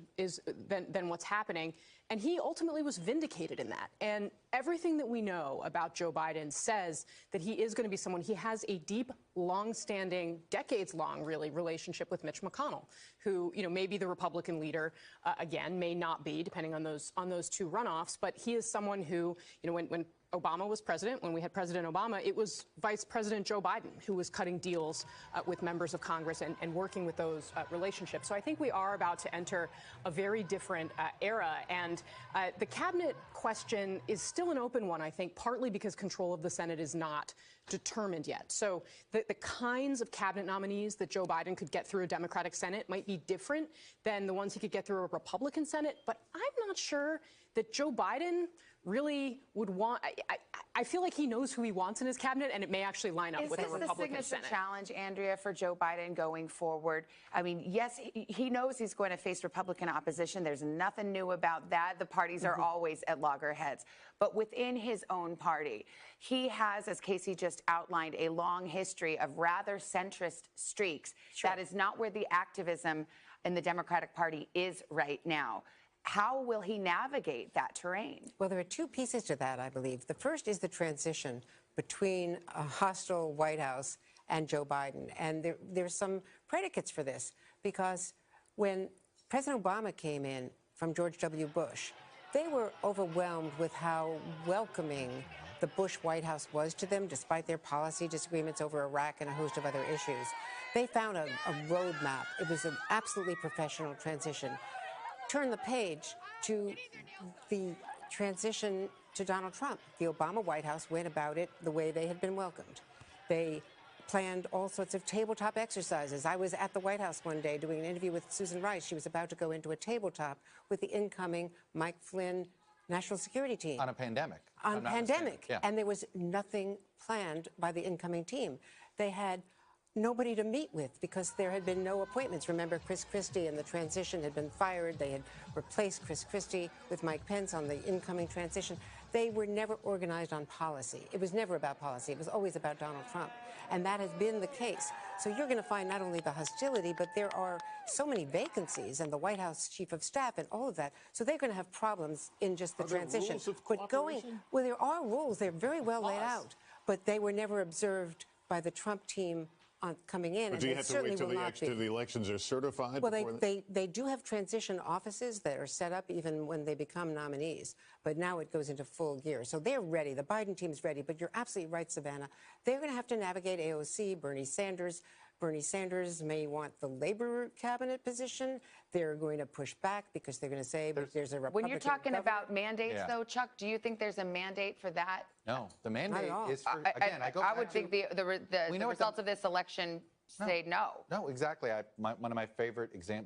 what's happening. And he ultimately was vindicated in that. And everything that we know about Joe Biden says that he is going to be someone, he has a deep, long-standing, decades-long, really, relationship with Mitch McConnell, who, may be the Republican leader, again, may not be, depending on those two runoffs. But he is someone who, when Obama was president, when we had President Obama, it was Vice President Joe Biden who was cutting deals with members of Congress and working with those relationships. So I think we are about to enter a very different era. And the cabinet question is still an open one, I think, partly because control of the Senate is not determined yet. So the kinds of cabinet nominees that Joe Biden could get through a Democratic Senate might be different than the ones he could get through a Republican Senate. But I'm not sure that Joe Biden really would want. I feel like he knows who he wants in his cabinet, and it may actually line up with a Republican Senate. Is this the signature challenge, Andrea, for Joe Biden going forward? I mean, yes, he knows he's going to face Republican opposition. There's nothing new about that. The parties are always at loggerheads. But within his own party, he has, as Casey just outlined, a long history of rather centrist streaks. Sure. That is not where the activism in the Democratic Party is right now. How will he navigate that terrain? Well, there are two pieces to that, I believe. The first is the transition between a hostile White House and Joe Biden. And there's some predicates for this, because when President Obama came in from George W. Bush, they were overwhelmed with how welcoming the Bush White House was to them, despite their policy disagreements over Iraq and a host of other issues. They found a roadmap. It was an absolutely professional transition. Turn the page to the transition to Donald Trump. The Obama White House went about it the way they had been welcomed. They planned all sorts of tabletop exercises. I was at the White House one day doing an interview with Susan Rice. She was about to go into a tabletop with the incoming Mike Flynn national security team. On a pandemic. On a pandemic. Yeah. And there was nothing planned by the incoming team. They had nobody to meet with because there had been no appointments. Remember, Chris Christie and the transition had been fired. They had replaced Chris Christie with Mike Pence on the incoming transition. They were never organized on policy. It was never about policy. It was always about Donald Trump. And that has been the case. So you're going to find not only the hostility, but there are so many vacancies and the White House chief of staff and all of that. So they're going to have problems in just the transition. But well, there are rules. They're very well laid out, but they were never observed by the Trump team coming in, but and do you they have to certainly wait till will not be. the elections are certified? Well, they do have transition offices that are set up even when they become nominees, but now it goes into full gear. So they're ready. The Biden team's ready, but you're absolutely right, Savannah. They're going to have to navigate AOC, Bernie Sanders. Bernie Sanders may want the labor cabinet position. They're going to push back because they're going to say there's a Republican When you're talking government. about mandates, though, Chuck, do you think there's a mandate for that? No, the mandate is for, again, I would think the results of this election say no. No, exactly. One of my favorite examples